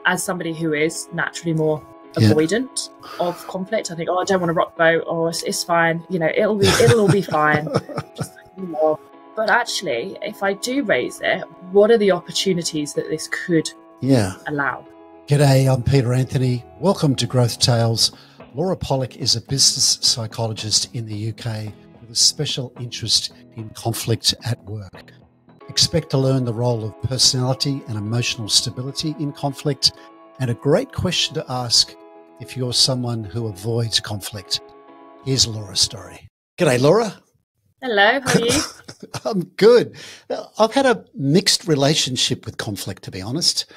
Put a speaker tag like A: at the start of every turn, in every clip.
A: as somebody who is naturally more avoidant of conflict, I think, I don't want to rock the boat, or it's fine, it'll all be fine. Just but actually, if I do raise it, what are the opportunities that this could allow?
B: G'day, I'm Peter Anthony. Welcome to Growth Tales. Laura Pollock is a business psychologist in the UK with a special interest in conflict at work. Expect to learn the role of personality and emotional stability in conflict, and a great question to ask if you're someone who avoids conflict. Here's Laura's story. G'day, Laura.
A: Hello, how are you?
B: I'm good. I've had a mixed relationship with conflict, to be honest.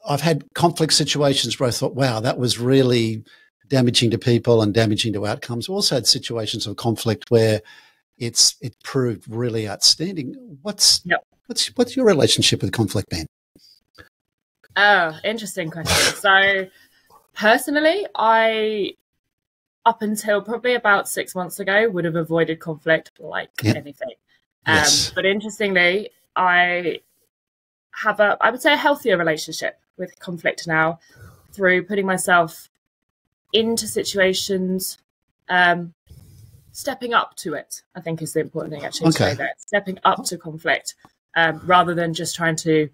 B: I've had conflict situations where I thought, wow, that was really damaging to people and damaging to outcomes. I've also had situations of conflict where it proved really outstanding. What's your relationship with conflict been?
A: Oh, interesting question. So personally, I, up until probably about 6 months ago, would have avoided conflict like anything. But interestingly, I have I would say a healthier relationship with conflict now through putting myself into situations, stepping up to it, I think is the important thing actually to say that. Stepping up to conflict rather than just trying to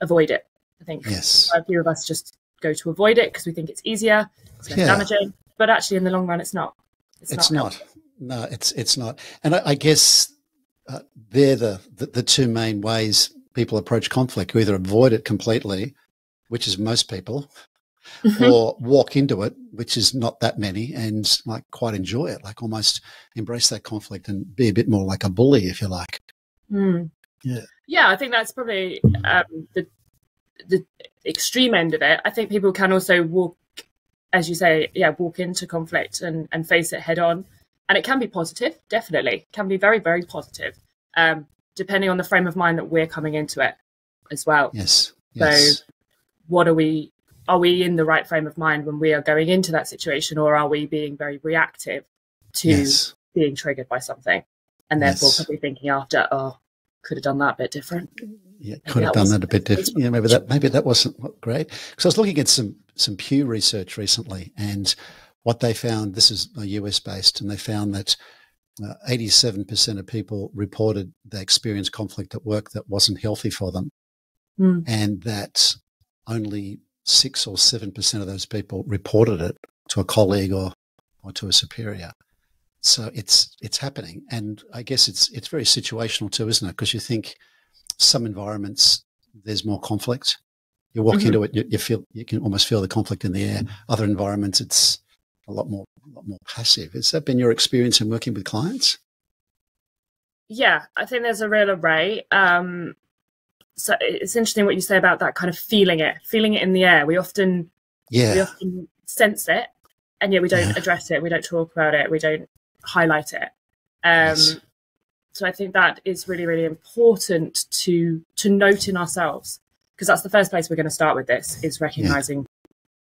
A: avoid it. I think a few of us just go to avoid it because we think it's easier, it's less damaging, but actually in the long run it's not. It's not.
B: No, it's not. And I guess they're the two main ways people approach conflict. You either avoid it completely, which is most people, or walk into it, which is not that many, and like quite enjoy it, like almost embrace that conflict and be a bit more like a bully, if you like.
A: Yeah, I think that's probably the extreme end of it. I think people can also walk, as you say, walk into conflict and face it head on, and it can be positive, definitely can be very, very positive, depending on the frame of mind that we're coming into it as well. So what are we in the right frame of mind when we are going into that situation, or are we being very reactive to being triggered by something, and therefore probably thinking after, could have done that a bit different.
B: Could have done that a bit different. Maybe that wasn't great. Because I was looking at some Pew research recently, and what they found, this is US based, and they found that 87% of people reported they experienced conflict at work that wasn't healthy for them, and that only 6 or 7% of those people reported it to a colleague or to a superior. So it's happening, and I guess it's very situational too, isn't it? Because you think some environments there's more conflict. You walk into it, you can almost feel the conflict in the air. Other environments, it's a lot more passive. Has that been your experience in working with clients?
A: Yeah, I think there's a real array. So it's interesting what you say about that kind of feeling it in the air. We often sense it, and yet we don't address it. We don't talk about it. We don't highlight it. So I think that is really, really important to note in ourselves, because that's the first place we're going to start with this, is recognizing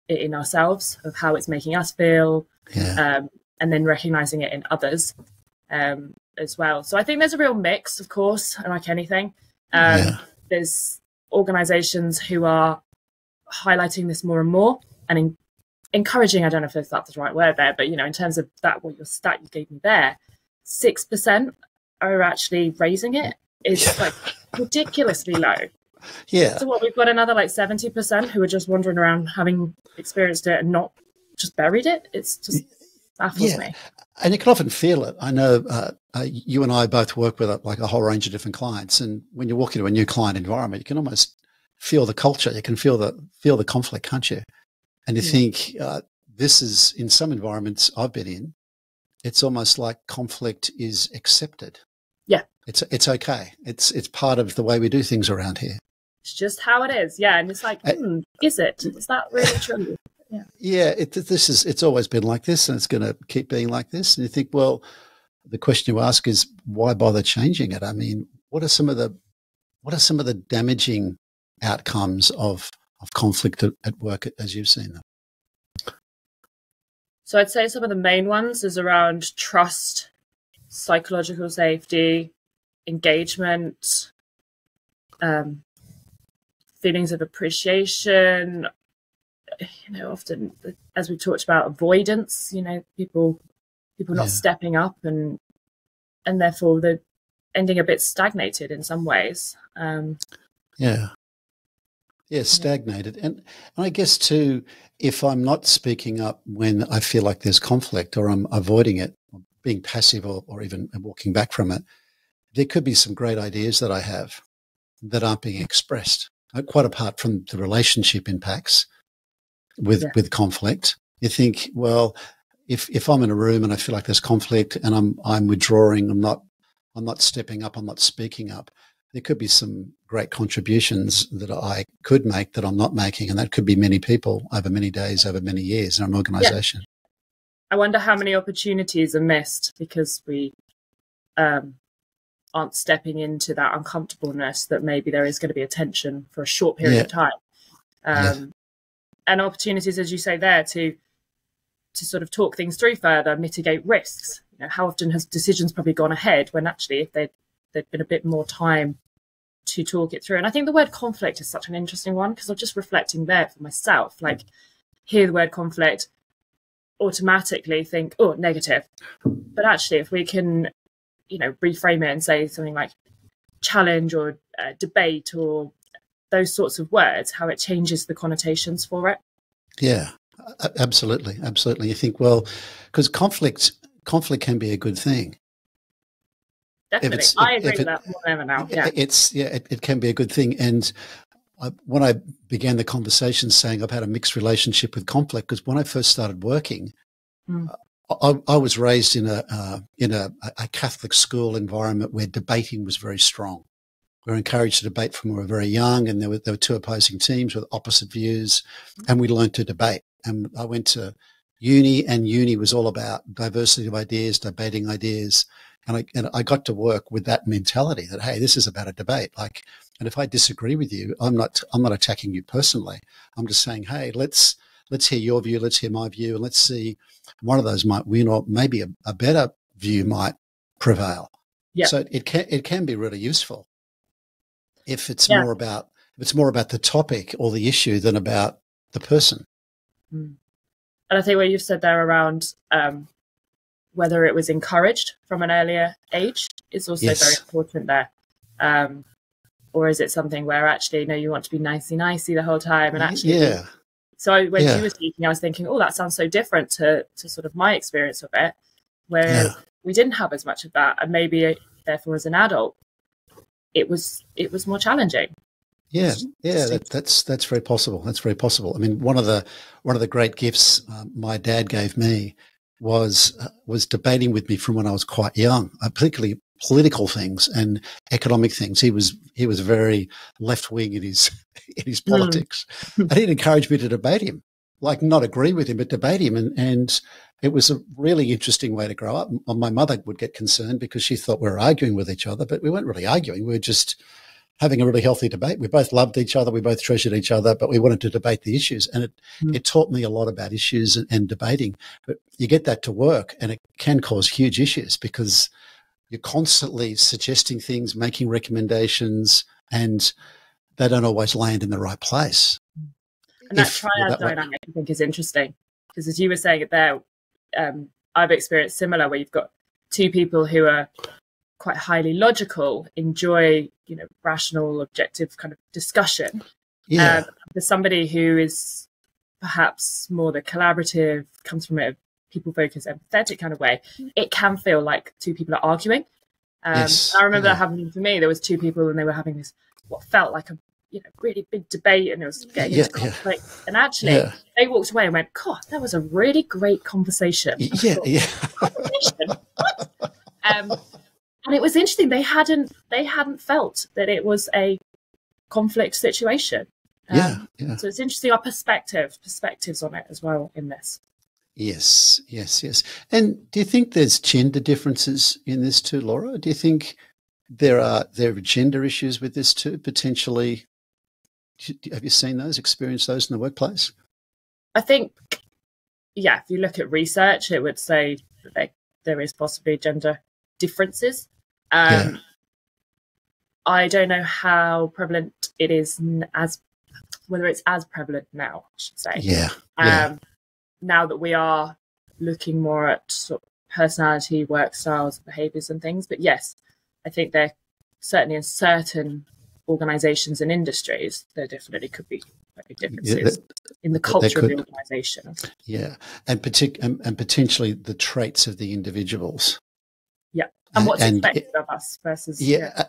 A: it in ourselves, of how it's making us feel, and then recognizing it in others as well. So I think there's a real mix, of course, like anything. There's organizations who are highlighting this more and more and encouraging, I don't know if that's the right word there, but, in terms of that, what your stat you gave me there, 6% are actually raising it. It's like ridiculously low. So what, we've got another like 70% who are just wandering around having experienced it and not just buried it. It's just baffles me.
B: And you can often feel it. I know you and I both work with like a whole range of different clients, and when you walk into a new client environment, you can almost feel the culture. You can feel the conflict, can't you? And you think this is, in some environments I've been in, it's almost like conflict is accepted. It's okay. It's part of the way we do things around here.
A: It's just how it is. And it's like, is it? Is that really true?
B: It's always been like this, and it's going to keep being like this. And you think, well, the question you ask is, why bother changing it? I mean, what are some of the damaging outcomes of conflict at work as you've seen them?
A: So I'd say some of the main ones is around trust, psychological safety, engagement, feelings of appreciation, often, as we talked about, avoidance, people not stepping up, and therefore they're ending a bit stagnated in some ways.
B: Stagnated. And I guess too, if I'm not speaking up when I feel like there's conflict, or I'm avoiding it, or being passive, or even walking back from it, there could be some great ideas that I have that aren't being expressed, quite apart from the relationship impacts with conflict. You think, well, if I'm in a room and I feel like there's conflict and I'm withdrawing, I'm not stepping up, I'm not speaking up, there could be some great contributions that I could make that I'm not making, and that could be many people over many days, over many years in an organisation.
A: I wonder how many opportunities are missed because we aren't stepping into that uncomfortableness that maybe there is going to be a tension for a short period of time. And opportunities, as you say there, to sort of talk things through further, mitigate risks. How often has decisions probably gone ahead when actually if there'd been a bit more time to talk it through? And I think the word conflict is such an interesting one, because I'm just reflecting there for myself, like hear the word conflict, automatically think, oh, negative. But actually, if we can, reframe it and say something like challenge or debate or those sorts of words, how it changes the connotations for it.
B: Yeah, absolutely. Absolutely. You think, well, because conflict can be a good thing.
A: Definitely. I agree with that more than ever now. Yeah.
B: It can be a good thing. And when I began the conversation saying I've had a mixed relationship with conflict, because when I first started working, I was raised in a Catholic school environment where debating was very strong. We were encouraged to debate from when we were very young, and there were two opposing teams with opposite views, and we learned to debate. And I went to uni, and uni was all about diversity of ideas, debating ideas. And I got to work with that mentality that, hey, this is about a debate. And if I disagree with you, I'm not attacking you personally. I'm just saying, hey, let's hear your view, let's hear my view, and let's see, one of those might win, or maybe a better view might prevail. Yeah. So it can be really useful if it's more about the topic or the issue than about the person.
A: And I think what you've said there around whether it was encouraged from an earlier age is also very important there. Or is it something where actually, no, you want to be nicey the whole time, and actually So when you were speaking, I was thinking, oh, that sounds so different to sort of my experience of it, where we didn't have as much of that, and maybe therefore as an adult, it was more challenging.
B: That's very possible. That's very possible. I mean, one of the great gifts my dad gave me was debating with me from when I was quite young, particularly political things and economic things. He was very left wing in his politics, and he'd encourage me to debate him, like not agree with him, but debate him. And it was a really interesting way to grow up. My mother would get concerned because she thought we were arguing with each other, but we weren't really arguing. We were just having a really healthy debate. We both loved each other. We both treasured each other, but we wanted to debate the issues. And it taught me a lot about issues and debating. But you get that to work, and it can cause huge issues because you're constantly suggesting things, making recommendations, and they don't always land in the right place.
A: And that triad dynamic, I think, is interesting because, as you were saying it there, I've experienced similar, where you've got two people who are quite highly logical, enjoy, rational, objective kind of discussion. There's somebody who is perhaps more the collaborative, comes from a people-focused, empathetic kind of way. It can feel like two people are arguing. I remember that happening for me. There was two people, and they were having this what felt like a really big debate, and it was getting into conflict. And actually, they walked away and went, "God, that was a really great conversation." What? And it was interesting. They hadn't felt that it was a conflict situation. So it's interesting our perspectives on it as well in this.
B: Yes. And do you think there's gender differences in this too, Laura? Do you think there are gender issues with this too, potentially? Have you seen those, experienced those in the workplace?
A: I think, if you look at research, it would say that there is possibly gender differences. I don't know how prevalent it is as whether it's as prevalent now, I should say.
B: Yeah.
A: Now that we are looking more at sort of personality, work styles, behaviours and things. But yes, I think there certainly in certain organisations and industries, there definitely could be differences in the culture of the organisation.
B: Yeah, and potentially the traits of the individuals.
A: Yeah, and what's expected of us versus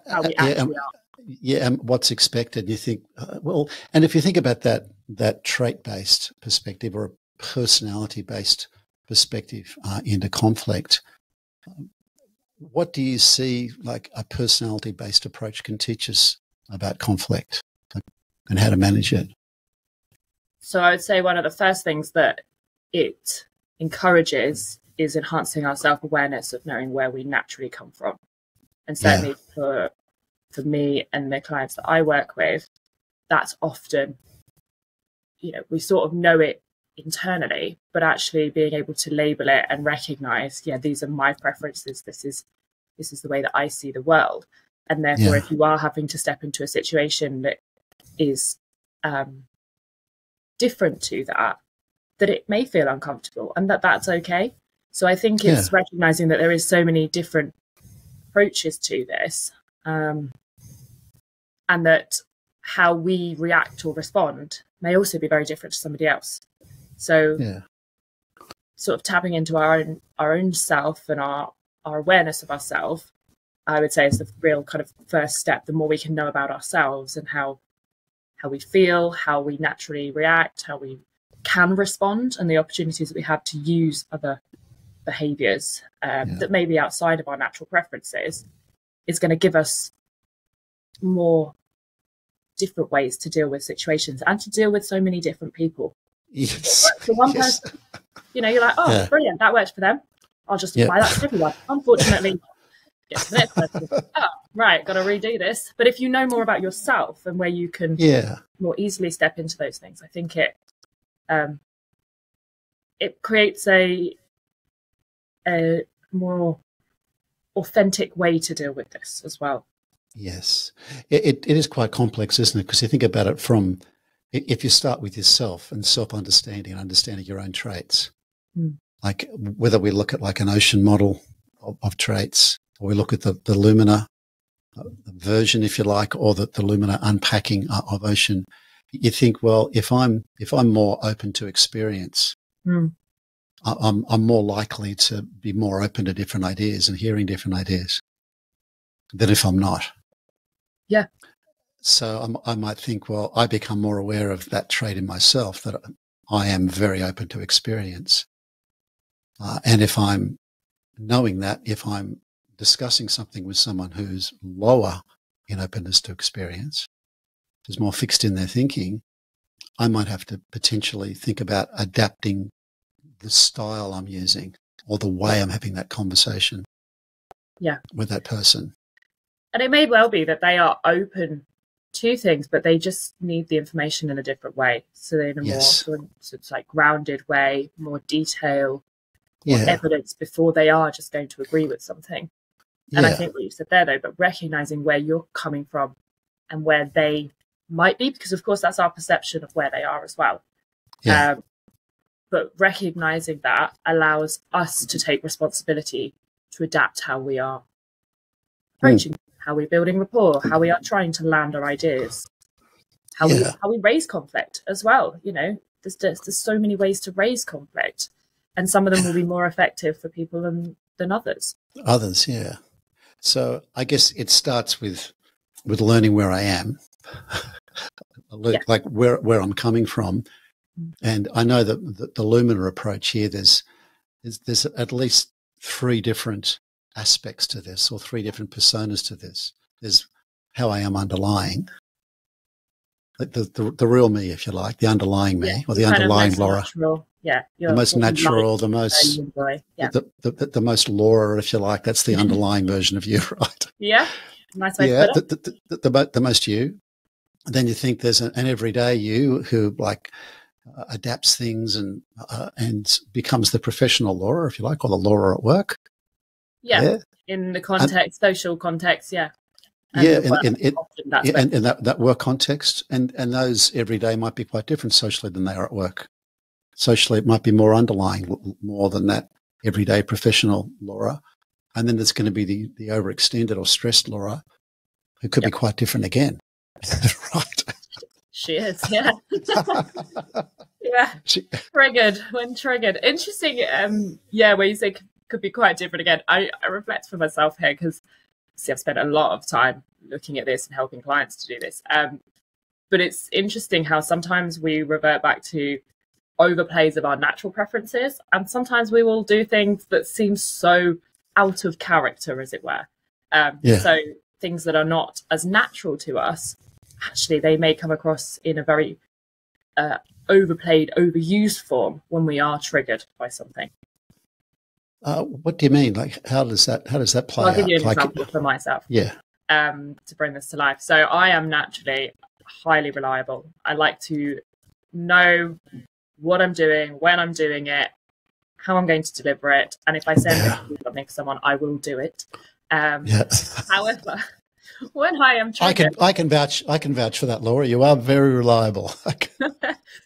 A: how we actually are.
B: Yeah, and what's expected. You think, well, and if you think about that trait-based perspective or a personality-based perspective into conflict, what do you see like a personality-based approach can teach us about conflict and how to manage it?
A: So I would say one of the first things that it encourages is enhancing our self-awareness of knowing where we naturally come from. And certainly for me and the clients that I work with, that's often, we sort of know it internally, but actually being able to label it and recognize, these are my preferences. This is the way that I see the world. And therefore, if you are having to step into a situation that is different to that it may feel uncomfortable and that's okay. So I think it's recognizing that there is so many different approaches to this, and that how we react or respond may also be very different to somebody else. So sort of tapping into our own self and our awareness of ourselves, I would say, is the real kind of first step. The more we can know about ourselves and how we feel, how we naturally react, how we can respond, and the opportunities that we have to use other behaviours that may be outside of our natural preferences, is going to give us more different ways to deal with situations and to deal with so many different people.
B: Yes.
A: For one person, you're like, brilliant, that works for them. I'll just apply that to everyone. Unfortunately, next person, right, got to redo this. But if you know more about yourself and where you can more easily step into those things, I think it creates a more authentic way to deal with this as well.
B: Yes, it is quite complex, isn't it? Because you think about it from, if you start with yourself and self-understanding and understanding your own traits, like whether we look at like an ocean model of traits, or we look at the Lumina version, if you like, or the Lumina unpacking of ocean, you think, well, if I'm more open to experience, I'm more likely to be more open to different ideas and hearing different ideas than if I'm not.
A: Yeah.
B: So I might think, well, I become more aware of that trait in myself, that I am very open to experience. And if I'm knowing that, if I'm discussing something with someone who's lower in openness to experience, who's more fixed in their thinking, I might have to potentially think about adapting the style I'm using or the way I'm having that conversation with that person.
A: And it may well be that they are open to things, but they just need the information in a different way. So in a more sort of like grounded way, more detail, more evidence before they are just going to agree with something. And I think what you said there, though, but recognizing where you're coming from and where they might be, because of course that's our perception of where they are as well. But recognizing that allows us to take responsibility to adapt how we are approaching, how we're building rapport, how we are trying to land our ideas, how we raise conflict as well. There's so many ways to raise conflict, and some of them will be more effective for people than others.
B: So I guess it starts with learning where I am, like where I'm coming from. And I know that the Lumina approach here, there's at least 3 different aspects to this, or 3 different personas to this. There's how I am underlying, like the real me, if you like, the underlying me, or the underlying Laura. The most natural, the most the most Laura, if you like. That's the underlying version of you, right?
A: Yeah, nice way to put it.
B: The most you. And then you think there's an everyday you who like adapts things and becomes the professional Laura, if you like, or the Laura at work.
A: In the context, social context,
B: And in that work context, and those every day might be quite different socially than they are at work. Socially, it might be more underlying, more than that everyday professional Laura. And then there's going to be the overextended or stressed Laura, who could be quite different again. Right?
A: She is, yeah. Yeah, triggered, when triggered. Interesting, where you say could be quite different again. I reflect for myself here because, see, I've spent a lot of time looking at this and helping clients to do this. But it's interesting how sometimes we revert back to overplays of our natural preferences, and sometimes we will do things that seem so out of character, as it were. So things that are not as natural to us, actually, they may come across in a very overplayed, overused form when we are triggered by something.
B: What do you mean? Like, how does that play out?
A: I'll give you an example for myself.
B: Yeah.
A: To bring this to life. So I am naturally highly reliable. I like to know what I'm doing, when I'm doing it, how I'm going to deliver it, and if I say I'm going to do something for someone, I will do it. However, when I am triggered,
B: I can vouch for that, Laura. You are very reliable.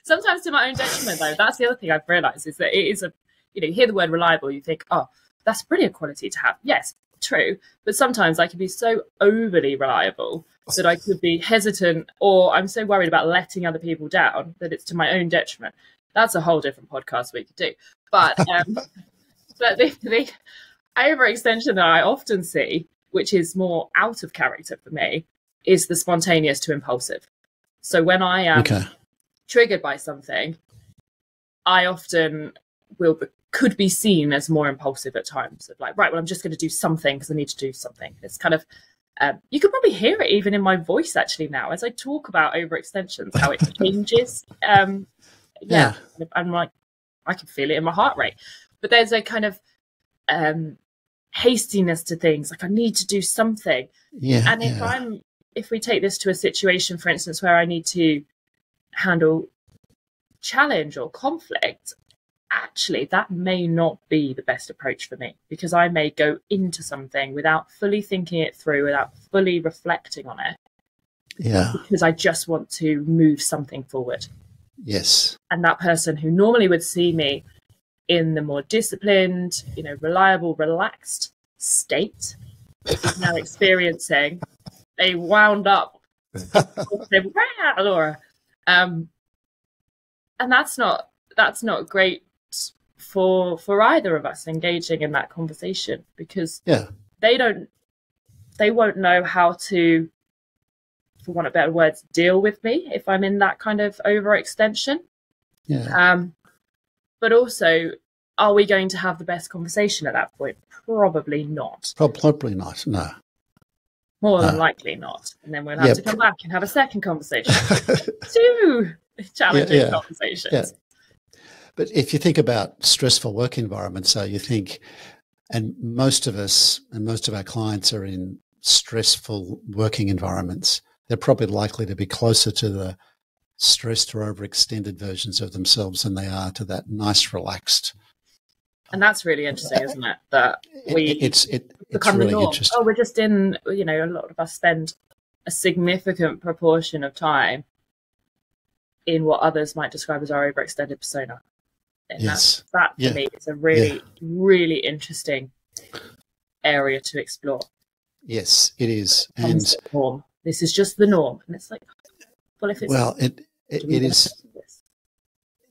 A: Sometimes to my own detriment, though. That's the other thing I've realised, is that it is you hear the word reliable, you think, oh, that's a brilliant quality to have. Yes, true. But sometimes I can be so overly reliable that I could be hesitant, or I'm so worried about letting other people down that it's to my own detriment. That's a whole different podcast we could do. But but the overextension that I often see, which is more out of character for me, is the spontaneous to impulsive. So when I am triggered by something, I often could be seen as more impulsive at times. Of like, right, well, I'm just going to do something because I need to do something. It's kind of, you could probably hear it even in my voice actually now as I talk about overextensions, how it changes. I'm like, I can feel it in my heart rate. But there's a kind of hastiness to things, like I need to do something. And if we take this to a situation, for instance, where I need to handle challenge or conflict, actually that may not be the best approach for me, because I may go into something without fully thinking it through, without fully reflecting on it. Because I just want to move something forward.
B: Yes.
A: And that person who normally would see me in the more disciplined, reliable, relaxed state is now experiencing a wound up Laura. And that's not great for either of us engaging in that conversation, because they won't know how to, for want of better words, deal with me if I'm in that kind of overextension. But also, are we going to have the best conversation at that point? Probably not.
B: Probably not, no.
A: More than likely not. And then we'll have to come back and have a second conversation. Two challenging conversations.
B: But if you think about stressful work environments, so you think, and most of us and most of our clients are in stressful working environments, they're probably likely to be closer to the stressed or overextended versions of themselves than they are to that nice, relaxed.
A: And that's really interesting, isn't it? That
B: it's
A: become
B: really
A: the norm.
B: interesting.
A: Oh, we're just in, a lot of us spend a significant proportion of time in what others might describe as our overextended persona. And that for me is a really, really interesting area to explore.
B: Yes, it is.
A: And norm. This is just the norm. And it's like, well, if it's...
B: Well, it is...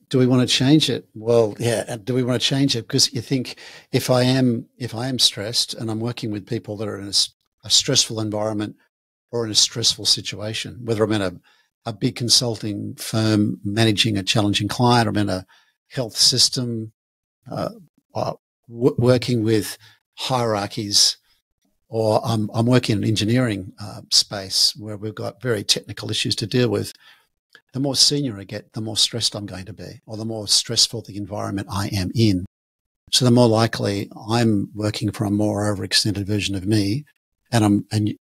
B: Do we want to change it? Well, yeah. Do we want to change it? Because you think, if I am stressed and I'm working with people that are in a stressful environment or in a stressful situation, whether I'm in a big consulting firm managing a challenging client, or I'm in a health system, working with hierarchies, or I'm working in an engineering space where we've got very technical issues to deal with. The more senior I get, the more stressed I'm going to be, or the more stressful the environment I am in. So the more likely I'm working for a more overextended version of me, and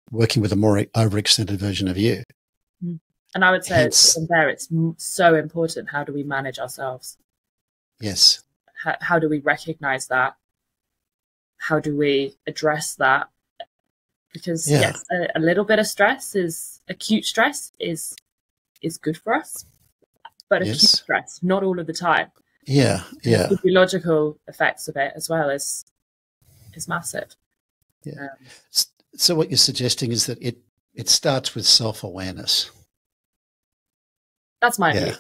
B: working with a more overextended version of you.
A: And I would say it's so important. How do we manage ourselves?
B: Yes.
A: How do we recognize that? How do we address that? because yes, a little bit of stress acute stress is good for us, but acute stress, not all of the time. The physiological effects of it as well is massive.
B: So what you're suggesting is that it starts with self-awareness.
A: That's my view.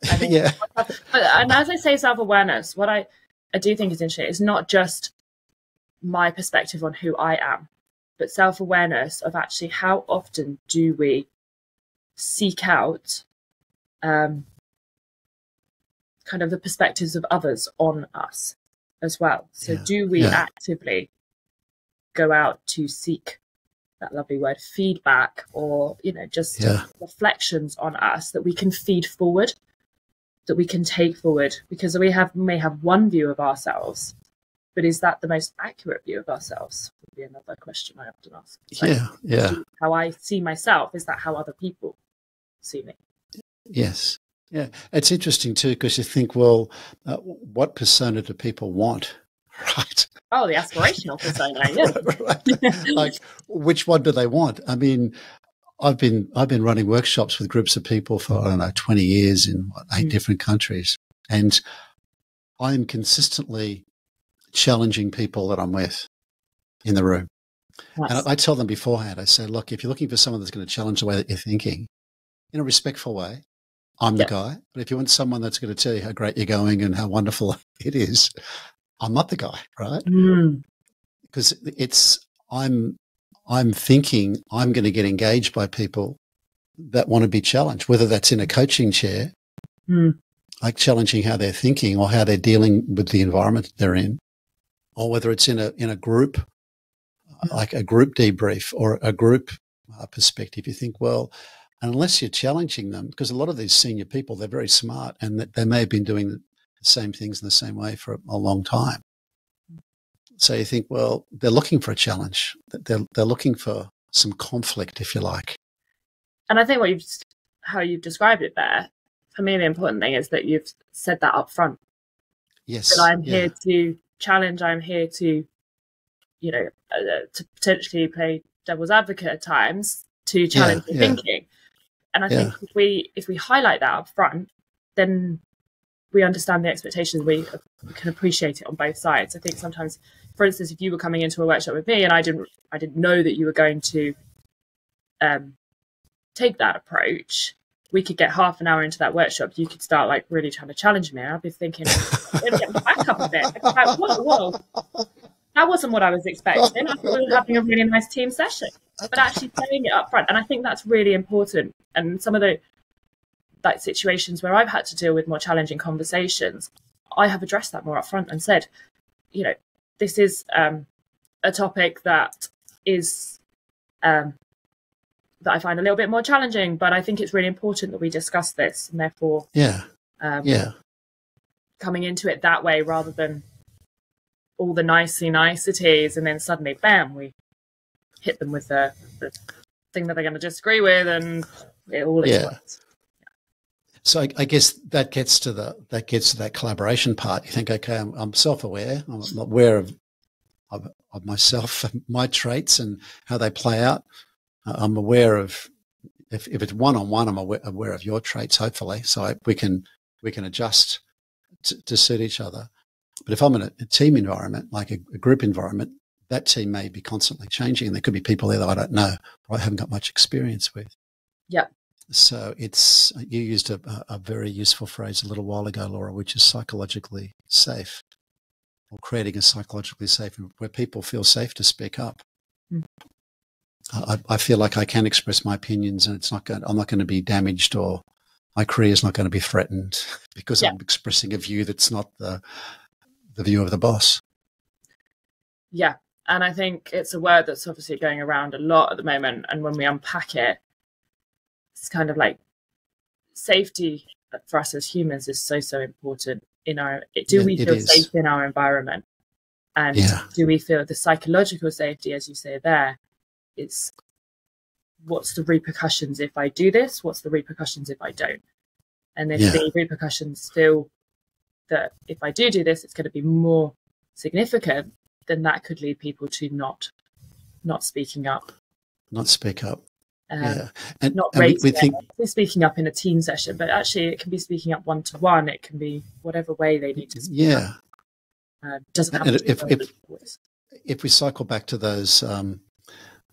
A: I think and as I say, self-awareness, what I do think is interesting is not just my perspective on who I am, but self-awareness of actually how often do we seek out kind of the perspectives of others on us as well. So do we actively go out to seek that lovely word feedback, or just reflections on us that we can feed forward, that we can take forward, because we may have one view of ourselves, but is that the most accurate view of ourselves? Would be another question I often ask. How I see myself, is that how other people see me?
B: Yes. Yeah. It's interesting too, because you think, well, what persona do people want? Right.
A: Oh, the aspirational persona. Yeah.
B: Right. Like, which one do they want? I mean, I've been running workshops with groups of people for, I don't know, 20 years in 8 different countries. And I'm consistently challenging people that I'm with in the room. Nice. And I tell them beforehand, I say, look, if you're looking for someone that's going to challenge the way that you're thinking in a respectful way, I'm the guy. But if you want someone that's going to tell you how great you're going and how wonderful it is, I'm not the guy, right? Because I'm thinking I'm going to get engaged by people that want to be challenged, whether that's in a coaching chair, like challenging how they're thinking or how they're dealing with the environment they're in, or whether it's in a group, like a group debrief or a group perspective. You think, well, unless you're challenging them, because a lot of these senior people, they're very smart and they may have been doing the same things in the same way for a long time. So you think, well, they're looking for a challenge. They're looking for some conflict, if you like.
A: And I think how you've described it there, for me, the important thing is that you've said that up front.
B: Yes.
A: That I'm here to challenge. I'm here to, to potentially play devil's advocate at times, to challenge the thinking. And I think if we highlight that up front, then we understand the expectations. We can appreciate it on both sides. I think sometimes, for instance, if you were coming into a workshop with me and I didn't know that you were going to take that approach, we could get half an hour into that workshop. You could start like really trying to challenge me. I'd be thinking, get back up a bit. Like, whoa, that wasn't what I was expecting. I thought we were having a really nice team session, but actually saying it up front. And I think that's really important. And some of the situations where I've had to deal with more challenging conversations, I have addressed that more up front and said, this is a topic that is that I find a little bit more challenging, but I think it's really important that we discuss this, and therefore coming into it that way rather than all the niceties and then suddenly bam, we hit them with the thing that they're going to disagree with and it all explodes.
B: So I guess that gets to that collaboration part. You think, okay, I'm self-aware. I'm aware of myself, my traits, and how they play out. I'm aware of if it's one-on-one. I'm aware of your traits, hopefully, so we can adjust to suit each other. But if I'm in a team environment, like a group environment, that team may be constantly changing, and there could be people there that I don't know or I haven't got much experience with.
A: Yeah.
B: So you used a very useful phrase a little while ago, Laura, which is psychologically safe, or creating a psychologically safe where people feel safe to speak up. I feel like I can express my opinions, and I'm not going to be damaged, or my career is not going to be threatened because I'm expressing a view that's not the view of the boss.
A: Yeah, and I think it's a word that's obviously going around a lot at the moment, and when we unpack it, it's kind of like safety for us as humans is so important. Do we feel safe in our environment? And do we feel the psychological safety, as you say there, it's what's the repercussions if I do this? What's the repercussions if I don't? And if the repercussions feel that if I do this, it's going to be more significant, then that could lead people to not not speaking up.
B: Not speak up.
A: And not raising speaking up in a team session, but actually it can be speaking up one-to-one. It can be whatever way they need to speak up. Doesn't have to
B: if we cycle back to those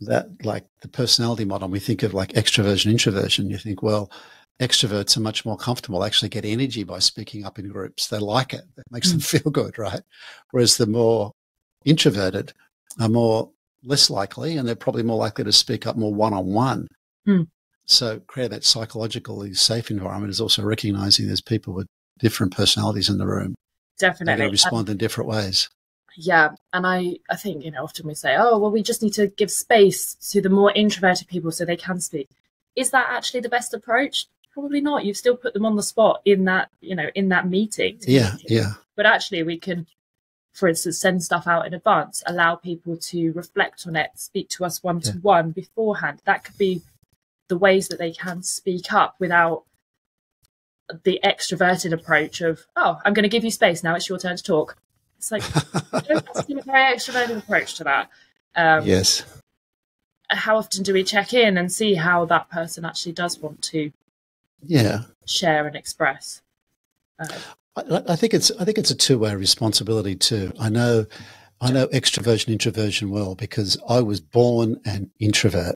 B: that like the personality model, we think of like extroversion, introversion. You think, well, extroverts are much more comfortable, actually get energy by speaking up in groups. They like it. It makes them feel good, right? Whereas the more introverted are less likely, and they're probably more likely to speak up more one-on-one. So create that psychologically safe environment is also recognizing there's people with different personalities in the room.
A: Definitely.
B: They respond in different ways.
A: Yeah. And I think, often we say, oh, well, we just need to give space to the more introverted people so they can speak. Is that actually the best approach? Probably not. You've still put them on the spot in that, in that meeting.
B: Yeah.
A: But actually we can, for instance, send stuff out in advance, allow people to reflect on it, speak to us one-to-one beforehand. That could be the ways that they can speak up without the extroverted approach of, oh, I'm going to give you space. Now it's your turn to talk. It's like, that's a very extroverted approach to that.
B: Yes.
A: How often do we check in and see how that person actually does want to share and express?
B: I think it's a two-way responsibility too. I know extroversion, introversion well because I was born an introvert,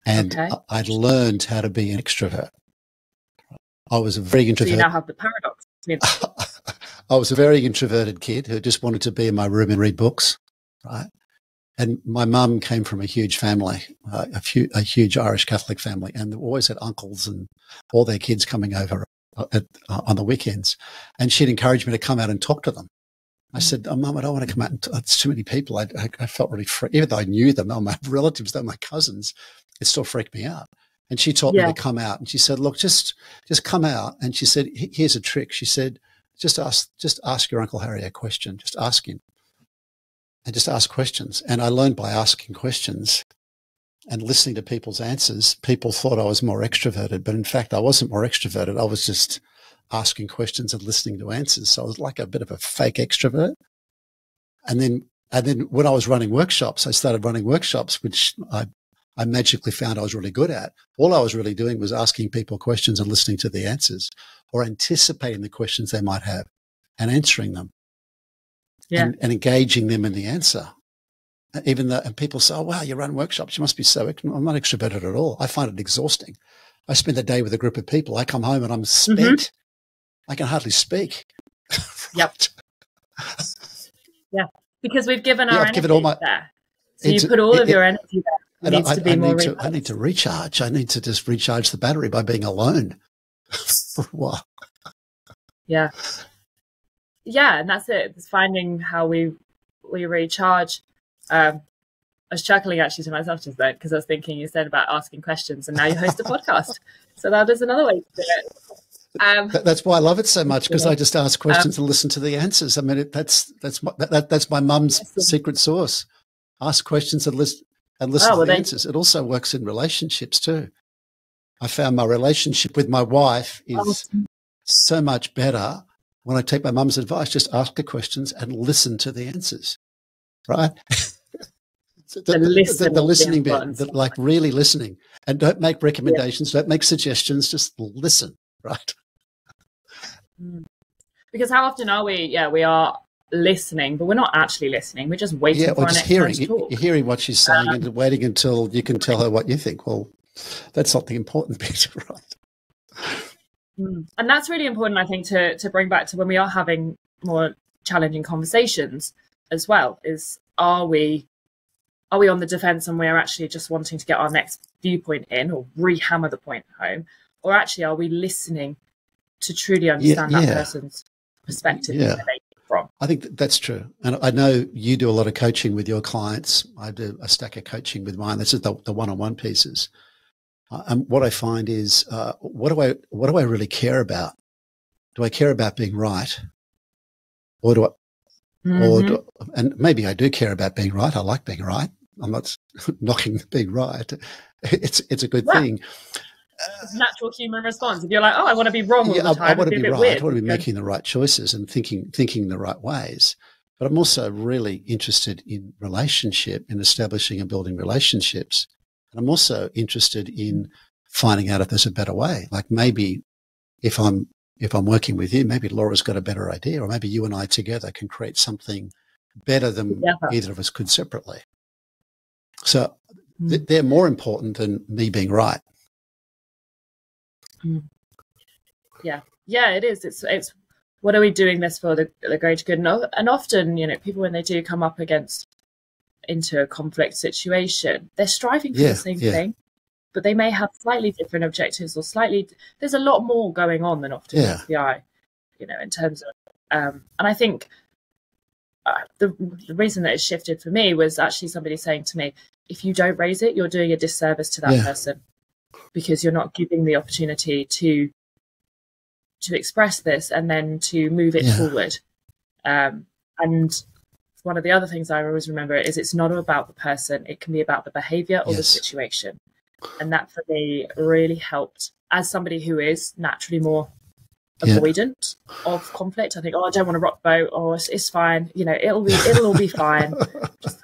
B: and I'd learned how to be an extrovert. I was a very introverted.
A: So you now have the paradox.
B: I was a very introverted kid who just wanted to be in my room and read books, right? And my mum came from a huge family, a huge Irish Catholic family, and they always had uncles and all their kids coming over on the weekends. And she'd encourage me to come out and talk to them. I said, oh, Mum, I don't want to come out and talk. It's too many people. I felt really free. Even though I knew them, they were my relatives, they were my cousins, it still freaked me out. And she taught me to come out. And she said, look, just come out. And she said, here's a trick. She said, just ask your Uncle Harry a question. Just ask him. And just ask questions. And I learned by asking questions and listening to people's answers. People thought I was more extroverted, but in fact, I wasn't more extroverted. I was just asking questions and listening to answers. So I was like a bit of a fake extrovert. And then when I was running workshops, I started running workshops, which I magically found I was really good at. All I was really doing was asking people questions and listening to the answers, or anticipating the questions they might have and answering them. And engaging them in the answer. And people say, oh, wow, you run workshops. You must be so, I'm not extroverted at all. I find it exhausting. I spend the day with a group of people. I come home and I'm spent. I can hardly speak.
A: Yep. Yeah. Because we've given our energy there. So you put all of your energy there. It needs to be more
B: I need to recharge. I need to just recharge the battery by being alone for a while.
A: Yeah. Yeah, and that's it. It's finding how we recharge. I was chuckling actually to myself just then because I was thinking you said about asking questions, and now you host a podcast. So that is another way to do it.
B: That's why I love it so much, because I just ask questions and listen to the answers. I mean, that's my mum's secret sauce. Ask questions and listen to the answers. It also works in relationships too. I found my relationship with my wife is so much better when I take my mum's advice. Just ask the questions and listen to the answers, right? the listening bit, like really listening, and don't make recommendations, don't make suggestions, just listen, right?
A: Because how often are we? Yeah, we are listening, but we're not actually listening. We're just waiting for our next turn to talk.
B: You're hearing what she's saying and waiting until you can tell her what you think. Well, that's not the important bit, right?
A: And that's really important, I think, to bring back to when we are having more challenging conversations as well, is are we on the defense and we're actually just wanting to get our next viewpoint in or re-hammer the point home, or actually are we listening to truly understand that person's perspective and where they come from?
B: I think that's true. And I know you do a lot of coaching with your clients. I do a stack of coaching with mine. This is the one-on-one pieces. And what I find is, what do I really care about? Do I care about being right, or do I, and maybe I do care about being right. I like being right. I'm not knocking being right. It's a good thing.
A: It's a natural human response. If you're like, oh, I want to be wrong all the time,
B: I want to be right.
A: Weird.
B: I want to be making the right choices and thinking the right ways. but I'm also really interested in relationship, in establishing and building relationships. And I'm also interested in finding out if there's a better way. Like maybe if I'm working with you, maybe Laura's got a better idea, or maybe you and I together can create something better than either of us could separately. So they're more important than me being right.
A: Yeah, it is. It's what are we doing this for, the greater good? And often, people, when they do come up into a conflict situation, they're striving for the same thing, but they may have slightly different objectives, or there's a lot more going on than often meets the eye, in terms of, and I think the reason that it shifted for me was actually somebody saying to me, if you don't raise it, you're doing a disservice to that person, because you're not giving the opportunity to express this and then to move it forward. And one of the other things I always remember is it's not about the person, it can be about the behavior or the situation. And that for me really helped, as somebody who is naturally more avoidant of conflict. I think, I don't want to rock the boat, or it's fine, it'll all be fine. Just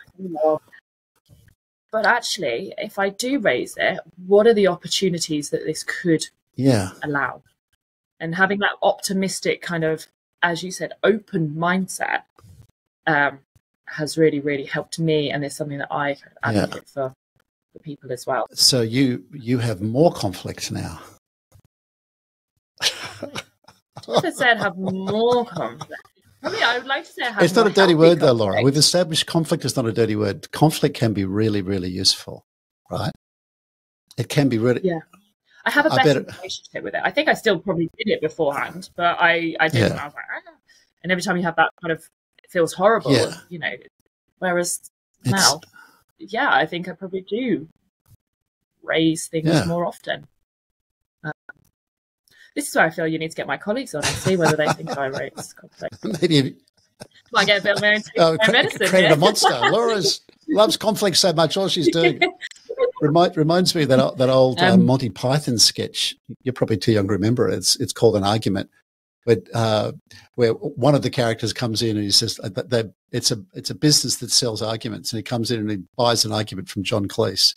A: but actually, if I do raise it, what are the opportunities that this could allow? And having that optimistic kind of, as you said, open mindset has really, really helped me, and is something that I advocate for people as well.
B: So you have more conflict now.
A: I said have more conflict. I mean, I would like to say I have.
B: It's not a dirty word, though,
A: conflict.
B: Laura. We've established conflict is not a dirty word. Conflict can be really, really useful, right? It can be really.
A: Yeah. I have a better relationship with it. I think I still probably did it beforehand, but I didn't. I was like, and every time you have that kind of, it feels horrible, whereas now, I think I probably do raise things more often. This is where I feel you need to get my colleagues on and see whether they think I raise conflict.
B: Maybe.
A: I get a bit of my own medicine.
B: Created a monster. Laura loves conflict so much. All she's doing reminds me of that old Monty Python sketch. You're probably too young to remember it. It's called An Argument, but where one of the characters comes in and he says that it's a business that sells arguments, and he comes in and he buys an argument from John Cleese.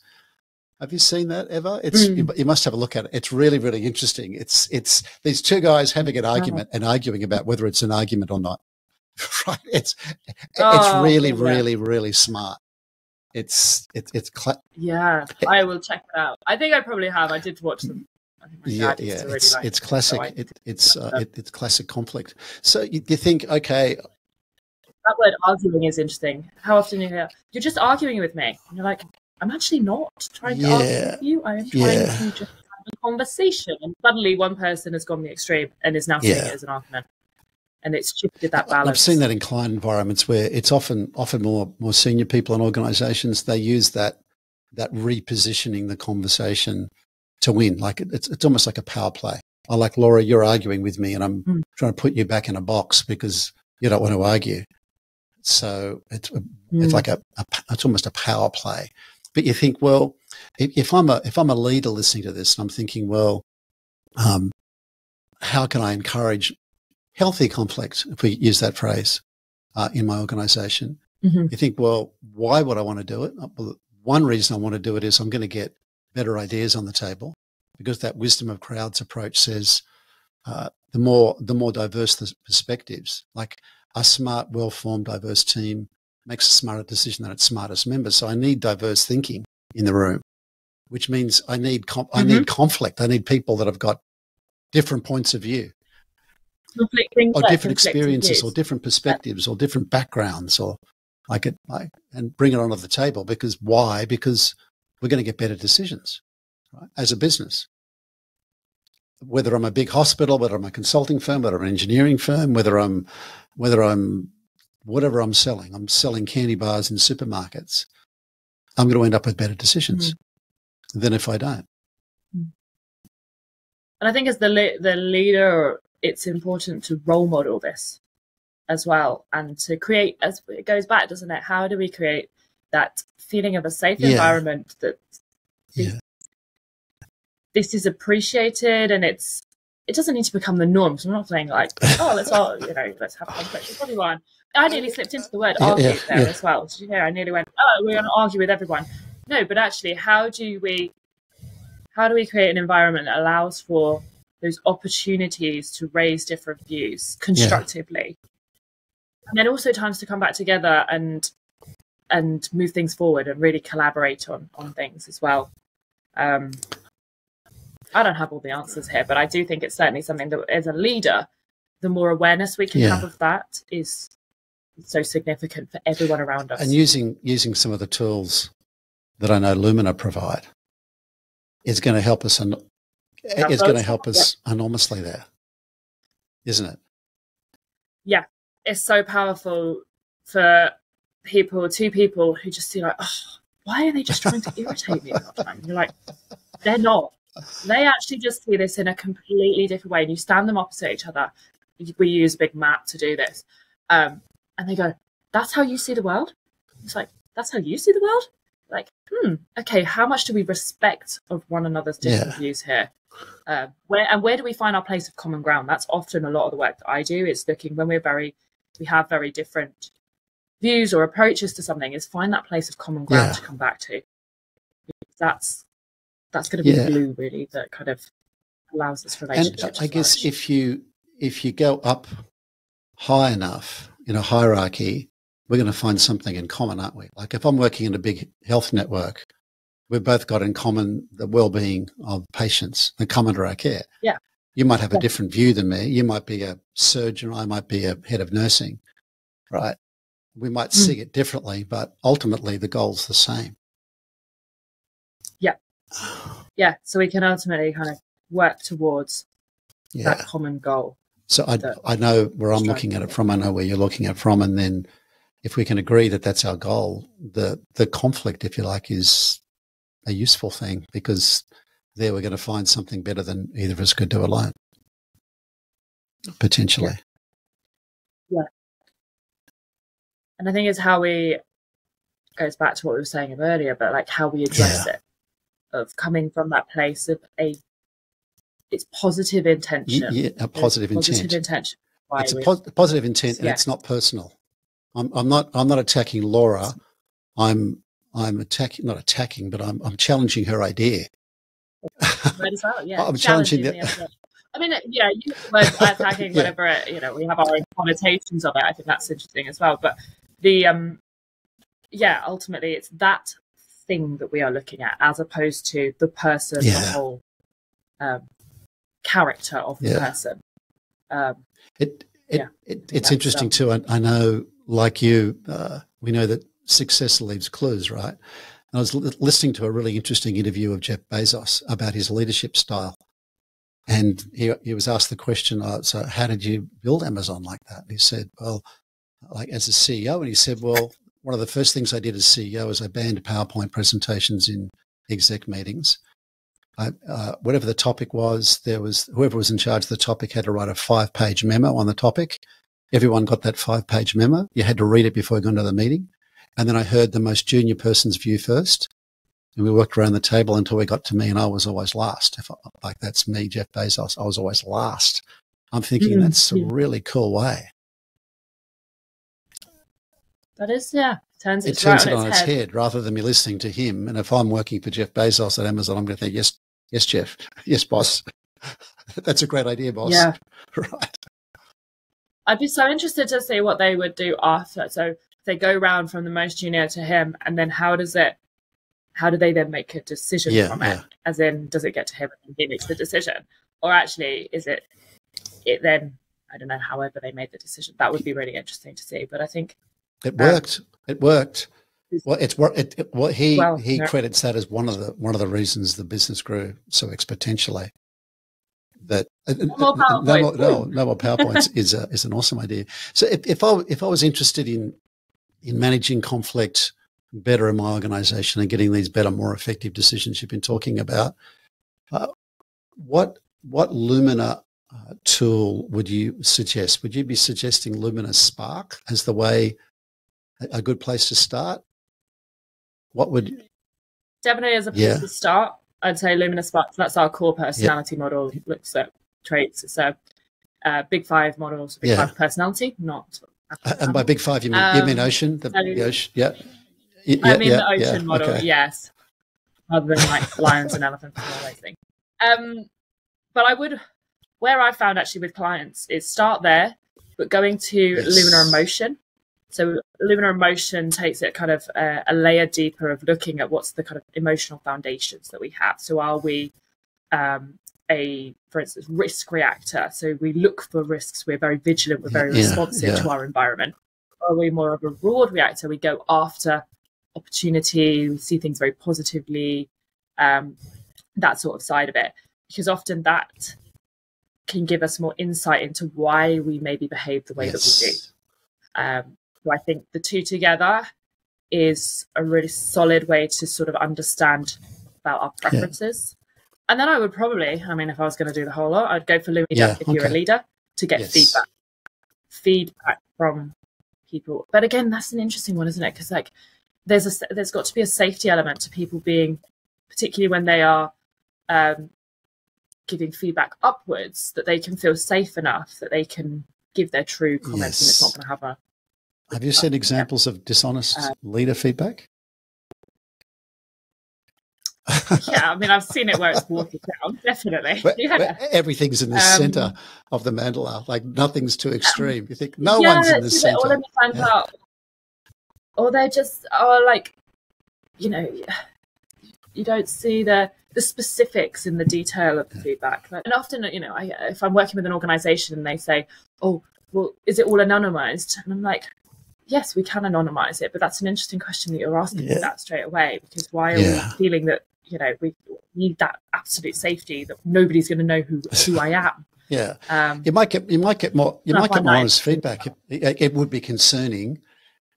B: Have you seen that ever? You must have a look at it. It's really, really interesting. It's these two guys having an argument and arguing about whether it's an argument or not. Right? It's really, really, really smart. I
A: will check it out. I think I probably have. I did watch them.
B: It's classic. It's classic conflict. So you think, okay,
A: that word arguing is interesting. How often you hear, you're just arguing with me, and you're like, I'm actually not trying to argue with you. I am trying to just have a conversation. And suddenly one person has gone the extreme and is now seeing it as an argument. And it's shifted that balance.
B: I've seen that in client environments where it's often more senior people in organizations. They use that repositioning the conversation to win. Like it's almost like a power play. I like, Laura, you're arguing with me and I'm trying to put you back in a box because you don't want to argue. So it's like it's almost a power play. But you think, well, if I'm a leader listening to this, and I'm thinking, well, how can I encourage healthy conflict, if we use that phrase, in my organization? You think, well, why would I want to do it? Well, one reason I want to do it is I'm going to get better ideas on the table, because that wisdom of crowds approach says the more diverse the perspectives, like a smart, well-formed, diverse team makes a smarter decision than its smartest members. So I need diverse thinking in the room, which means I need conflict. I need people that have got different points of view, or different experiences, or different perspectives, or different backgrounds, or and bring it onto the table. Because why? Because we're going to get better decisions, right? As a business. Whether I'm a big hospital, whether I'm a consulting firm, whether I'm an engineering firm, whether I'm whatever I'm selling candy bars in supermarkets, I'm going to end up with better decisions than if I don't.
A: And I think as the leader, it's important to role model this as well, and to create, as it goes back, doesn't it? How do we create that feeling of a safe environment that this is appreciated, and it's it doesn't need to become the norm. So I'm not saying like, oh, let's all, let's have conflict with everyone. I nearly slipped into the word argue there as well. Did you hear? I nearly went, oh, we're going to argue with everyone. No, but actually, how do we create an environment that allows for those opportunities to raise different views constructively, and then also times to come back together and move things forward and really collaborate on things as well. I don't have all the answers here, but I do think it's certainly something that, as a leader, the more awareness we can have of that is so significant for everyone around us.
B: And using some of the tools that I know Lumina provide is going to help us. It's going to help us enormously there, isn't it? Yeah,
A: it's so powerful for two people who just see like, oh, why are they just trying to irritate me all the time? And you're like, they're not. They actually just see this in a completely different way. And you stand them opposite each other. We use a big map to do this. And they go, that's how you see the world? It's like, that's how you see the world? Like, okay, how much do we respect of one another's different views here? Where do we find our place of common ground? That's often a lot of the work that I do. It's looking when we have very different views or approaches to something, is find that place of common ground to come back to. That's going to be the glue, really, that kind of allows this relationship.
B: And I guess if you go up high enough in a hierarchy, we're going to find something in common, aren't we? Like if I'm working in a big health network, we've both got in common the well-being of patients and come under our care.
A: Yeah.
B: You might have a different view than me. You might be a surgeon. I might be a head of nursing, right? We might see it differently, but ultimately the goal's the same.
A: Yeah. Yeah. So we can ultimately kind of work towards that common goal.
B: So I know where I'm looking at it from. I know where you're looking at it from. And then if we can agree that that's our goal, the conflict, if you like, is a useful thing, because there we're going to find something better than either of us could do alone, potentially.
A: Yeah. And I think it's goes back to what we were saying earlier, but like how we address it, of coming from that place of it's positive intention.
B: Yeah, a positive intent.
A: Intention.
B: It's a positive intent, and it's not personal. I'm not attacking Laura. I'm attacking, not attacking, but I'm challenging her idea.
A: Right as well, yeah.
B: I'm challenging that.
A: I mean, you use the word attacking, whatever, we have our own connotations of it. I think that's interesting as well. But ultimately it's that thing that we are looking at, as opposed to the person, the whole character of the person.
B: It's interesting too. I know, like you, we know that success leaves clues, right? And I was listening to a really interesting interview of Jeff Bezos about his leadership style. And he was asked the question, so how did you build Amazon like that? And he said, well, like as a CEO, and he said, well, one of the first things I did as CEO is I banned PowerPoint presentations in exec meetings. Whatever the topic was, whoever was in charge of the topic had to write a 5-page memo on the topic. Everyone got that 5-page memo. You had to read it before you got into the meeting. And then I heard the most junior person's view first. And we worked around the table until we got to me, and I was always last. That's me, Jeff Bezos, I was always last. I'm thinking that's a really cool way.
A: That is, turns it
B: on its head rather than me listening to him. And if I'm working for Jeff Bezos at Amazon, I'm going to think, yes, Jeff. Yes, boss. That's a great idea, boss.
A: Yeah.
B: Right.
A: I'd be so interested to see what they would do after. So they go round from the most junior to him, and then how do they then make a decision from it? As in, does it get to him and he makes the decision? Or actually, is it then, I don't know, however they made the decision. That would be really interesting to see. But I think
B: it worked. It worked. Well, it's worked. He credits that as one of the reasons the business grew so exponentially. That
A: no more
B: PowerPoints is an awesome idea. So if I was interested in managing conflict better in my organization and getting these better, more effective decisions you've been talking about, what Lumina tool would you suggest? Would you be suggesting Lumina Spark as the way, a good place to start? What would
A: definitely as a place to start? I'd say Lumina Spark. That's our core personality model. Looks at traits. It's a Big Five model, so Big Five personality, not.
B: And by Big Five, you mean ocean? The ocean, yeah.
A: I mean the ocean model, yes. Other than like lions and elephants and all those things. But where I found actually with clients is start there, but going to Lumina Emotion. So Lumina Emotion takes it kind of a layer deeper of looking at what's the kind of emotional foundations that we have. So are we for instance, risk reactor? So we look for risks. We're very vigilant. We're very responsive to our environment. Are we more of a reward reactor? We go after opportunity. We see things very positively. That sort of side of it, because often that can give us more insight into why we maybe behave the way that we do. So I think the two together is a really solid way to sort of understand about our preferences. And then I would probably, I mean, if I was going to do the whole lot, I'd go for Lumina if you're a leader, to get feedback from people. But again, that's an interesting one, isn't it? Because like there's got to be a safety element to people being, particularly when they are giving feedback upwards, that they can feel safe enough that they can give their true comments and it's not going to have a...
B: Have you seen examples of dishonest leader feedback?
A: Yeah, I mean, I've seen it where it's watered down, definitely.
B: Where everything's in the centre of the mandala, like nothing's too extreme. You think no one's in the centre.
A: All in the centre. Or they're just, like, you know, you don't see the specifics in the detail of the feedback. And often, you know, if I'm working with an organisation and they say, oh, well, is it all anonymised? And I'm like, yes, we can anonymise it, but that's an interesting question that you're asking me that straight away, because why are we feeling that, you know, we need that absolute safety that nobody's going to know who I am?
B: Yeah, you might get more honest feedback. It would be concerning.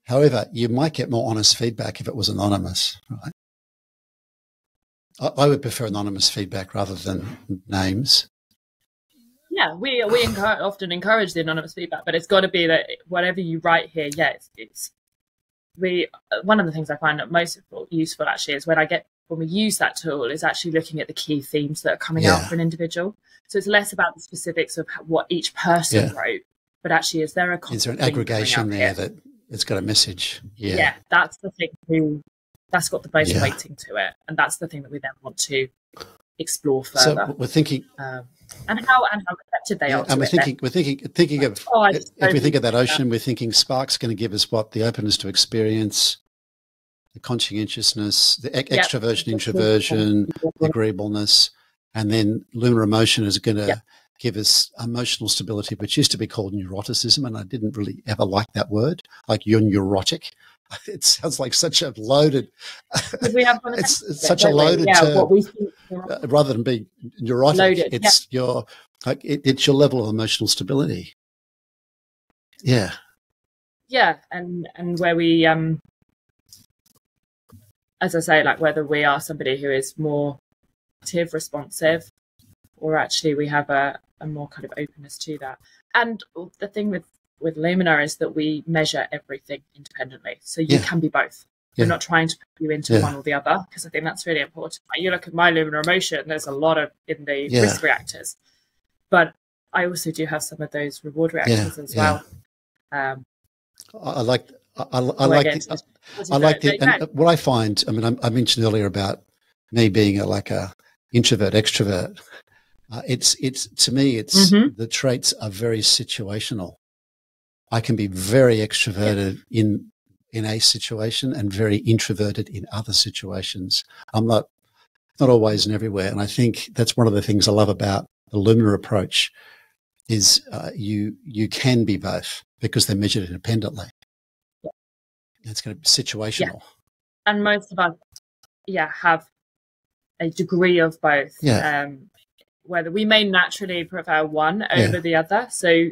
B: However, you might get more honest feedback if it was anonymous, right? I would prefer anonymous feedback rather than names.
A: Yeah, we often encourage the anonymous feedback, but it's got to be that whatever you write here, one of the things I find most useful actually is when we use that tool is actually looking at the key themes that are coming out for an individual. So it's less about the specifics of what each person wrote, but actually is there an
B: aggregation there that it's got a message?
A: Yeah, that's the thing. That's got the most weighting to it, and that's the thing that we then want to explore further.
B: So we're thinking,
A: and how receptive they are.
B: And we're thinking of if we think of that ocean, we're thinking Spark's going to give us what? The openness to experience, the conscientiousness, the extroversion, introversion, the agreeableness, and then Lumina Emotion is going to give us emotional stability, which used to be called neuroticism, and I didn't really ever like that word. Like, you're neurotic. It sounds like such a loaded. It's such a loaded term. Rather than being neurotic, loaded, it's it's your level of emotional stability. Yeah.
A: Yeah, and where we, as I say, like whether we are somebody who is more active, responsive, or actually we have a more kind of openness to that. And the thing with Lumina is that we measure everything independently. So you can be both. We're not trying to put you into one or the other, because I think that's really important. You look at my Lumina Emotion, there's a lot of in the risk reactors. But I also do have some of those reward reactors as well.
B: I like it. And what I find, I mean, I mentioned earlier about me being like a introvert, extrovert. It's to me, the traits are very situational. I can be very extroverted in a situation and very introverted in other situations. I'm not always and everywhere. And I think that's one of the things I love about the Lumina approach is you can be both because they're measured independently. It's going to be situational.
A: And most of us, have a degree of both. Whether we may naturally prefer one over the other. So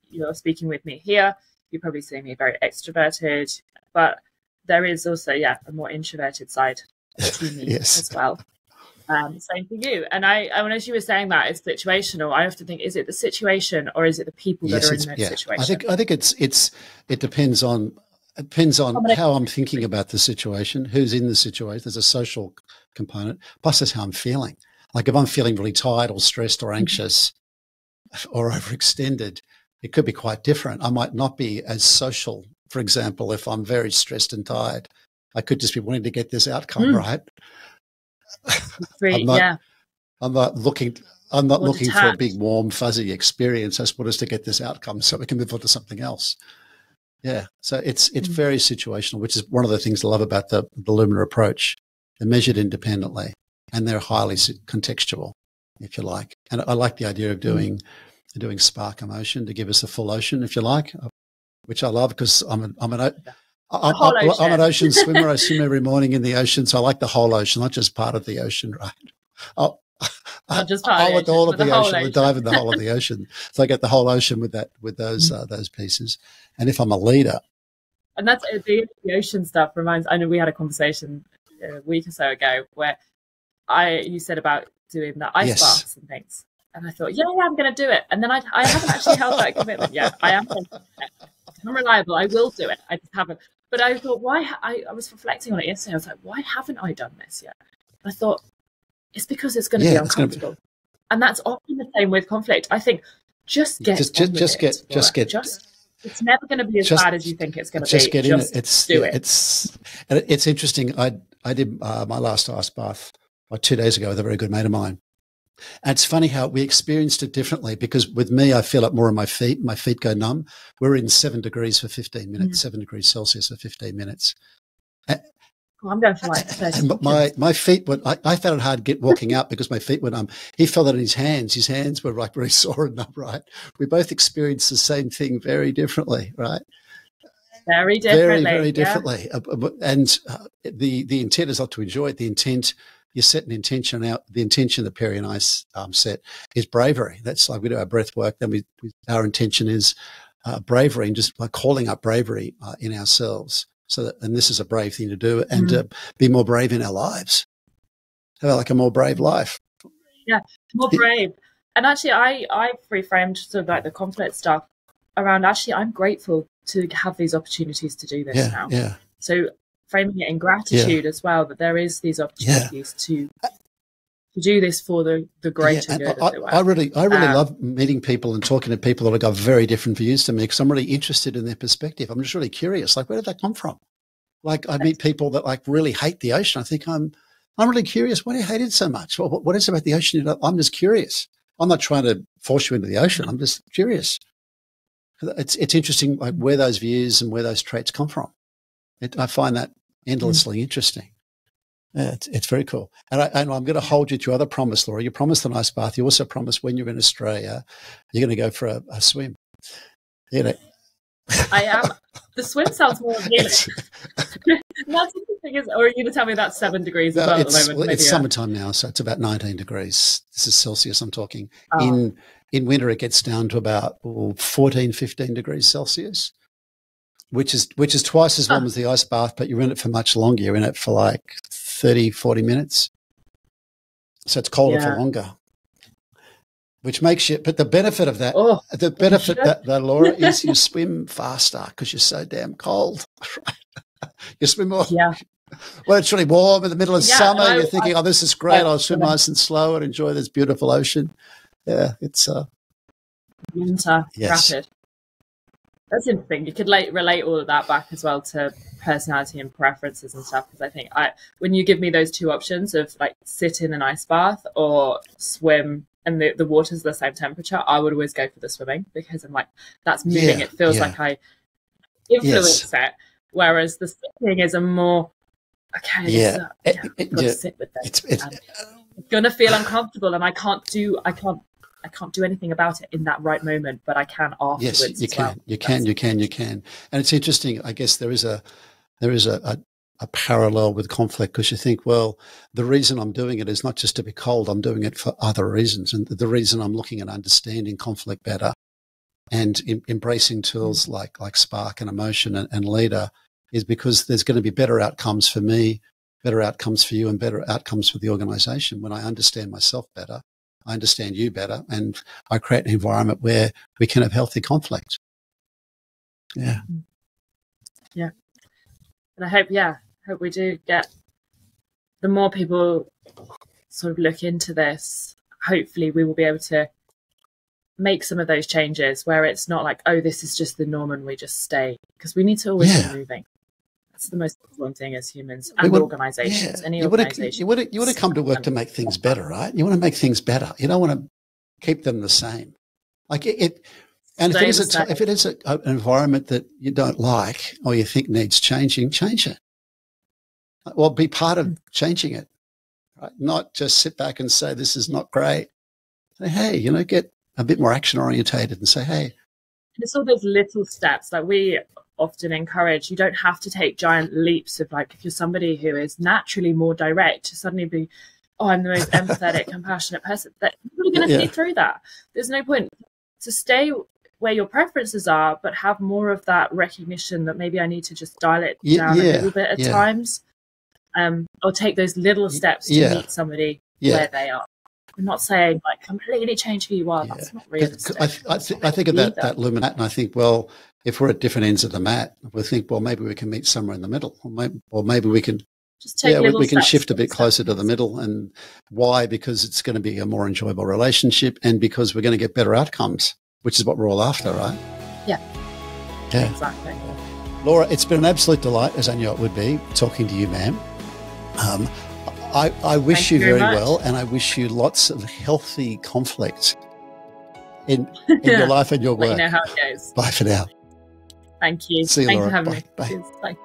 A: you're speaking with me here, you're probably seeing me very extroverted, but there is also, a more introverted side to me as well. Same for you. And as you were saying that, it's situational. I often think, is it the situation or is it the people that are in that situation?
B: I think it depends on how I'm thinking about the situation, who's in the situation. There's a social component, plus there's how I'm feeling. Like if I'm feeling really tired or stressed or anxious, or overextended, it could be quite different. I might not be as social. For example, if I'm very stressed and tired, I could just be wanting to get this outcome right. I'm not looking for a big, warm, fuzzy experience. I just want us to get this outcome so we can move on to something else. Yeah. So it's very situational, which is one of the things I love about the Lumina approach. They're measured independently and they're highly contextual, if you like. And I like the idea of doing spark emotion to give us a full ocean, if you like, which I love because I'm an ocean swimmer. I swim every morning in the ocean. So I like the whole ocean, not just part of the ocean, right?
A: Not just part of the
B: all of the ocean. I dive in the whole of the ocean. So I get the whole ocean with those pieces. And if I'm a leader.
A: And that's the ocean stuff reminds, I know we had a conversation a week or so ago where you said about doing the ice baths and things. And I thought, I'm going to do it. And then I haven't actually held that commitment yet. I am going to do it. I'm reliable. I will do it. I just haven't. But I thought, I was reflecting on it yesterday. I was like, why haven't I done this yet? And I thought, it's because it's going to be uncomfortable. And that's often the same with conflict. I think it's never going to be as bad as you think it's going to be.
B: Just get in it. It's interesting. I did my last ice bath 2 days ago with a very good mate of mine. And it's funny how we experienced it differently because with me, I feel it more in my feet. My feet go numb. We're in 7 degrees for 15 minutes, 7 degrees Celsius for 15 minutes.
A: I'm going for like 30
B: my feet went, I found it hard walking out because my feet were numb. He felt it in his hands. His hands were like very sore and numb, right? We both experienced the same thing very differently, right?
A: Very differently.
B: Very differently. And the intent is not to enjoy it. The intent, you set an intention out. The intention that Perry and I set is bravery. That's like we do our breath work. Then our intention is bravery and just like calling up bravery in ourselves. And this is a brave thing to do and be more brave in our lives. Have like a more brave life.
A: Yeah, more brave. And actually, I reframed sort of like the conflict stuff around actually, I'm grateful to have these opportunities to do this now.
B: Yeah.
A: So framing it in gratitude as well, that there is these opportunities to do this for the greater good.
B: I really love meeting people and talking to people that have got very different views to me because I'm really interested in their perspective. I'm just really curious, like, where did that come from? Like, I meet people that like really hate the ocean. I think I'm really curious. Why do you hate it so much? What is it about the ocean? I'm just curious. I'm not trying to force you into the ocean. I'm just curious. It's interesting, like where those views and where those traits come from. I find that endlessly interesting. Yeah, it's very cool. And I'm going to hold you to other promise, Laura. You promised an ice bath. You also promised when you're in Australia, you're going to go for a swim. You know.
A: I am. The swim sounds more appealing. That's the thing is, or are you going to tell me that's 7 degrees as well at the moment?
B: Well, it's summertime now, so it's about 19 degrees. This is Celsius I'm talking. In winter, it gets down to about 14, 15 degrees Celsius, which is twice as warm as the ice bath, but you're in it for much longer. You're in it for like 30, 40 minutes. So it's colder for longer, which makes you, but the benefit of that, that Laura, is you swim faster because you're so damn cold. You swim more.
A: Yeah.
B: Well, it's really warm in the middle of summer. You're thinking, this is great. I'll swim nice and slow and enjoy this beautiful ocean. Yeah, it's
A: winter, rapid. That's interesting. You could relate all of that back as well to personality and preferences and stuff. Because I think when you give me those two options of like sit in an ice bath or swim and the water's the same temperature, I would always go for the swimming because I'm like, that's moving. It feels like I influence it. Whereas the sitting is a more, I've got to sit with this. It's going to feel uncomfortable and I can't do anything about it in that right moment, but I can afterwards.
B: Yes, you can. You can. And it's interesting. I guess there is a parallel with conflict because you think, well, the reason I'm doing it is not just to be cold. I'm doing it for other reasons, and the reason I'm looking at understanding conflict better and embracing tools like Spark and Emotion and Leader is because there's going to be better outcomes for me, better outcomes for you, and better outcomes for the organization when I understand myself better. I understand you better, and I create an environment where we can have healthy conflict. Yeah.
A: Yeah. And I hope we do get, the more people sort of look into this, hopefully we will be able to make some of those changes where it's not like, oh, this is just the norm and we just stay, because we need to always be moving. That's the most important thing as humans and organizations. Any organization.
B: You want to come to work to make things better, right? You want to make things better. You don't want to keep them the same. Like it. And if it is an environment that you don't like or you think needs changing, change it. Well, be part of changing it, right? Not just sit back and say, this is not great. Say, hey, you know, get a bit more action orientated and say, hey.
A: And it's all those little steps that we often encourage. You don't have to take giant leaps of, like, if you're somebody who is naturally more direct, to suddenly be, oh, I'm the most empathetic, compassionate person. That you're going to see through that. There's no point to stay where your preferences are, but have more of that recognition that maybe I need to just dial it down a little bit at times, or take those little steps to meet somebody where they are. I'm not saying like completely change who you are. That's not realistic.
B: I think of that Lumina, and I think, well, if we're at different ends of the mat, we think, well, maybe we can meet somewhere in the middle, or maybe we can just take we can shift a bit closer to the middle. And why? Because it's going to be a more enjoyable relationship, and because we're going to get better outcomes, which is what we're all after, right?
A: Yeah, exactly.
B: Laura, it's been an absolute delight, as I knew it would be, talking to you, ma'am. I wish you very well, and I wish you lots of healthy conflict in your life and your work.
A: Let you know how it goes.
B: Bye for now.
A: Thank you.
B: See you,
A: Thanks
B: Laura.
A: for having me.
B: Bye.
A: Cheers. Bye.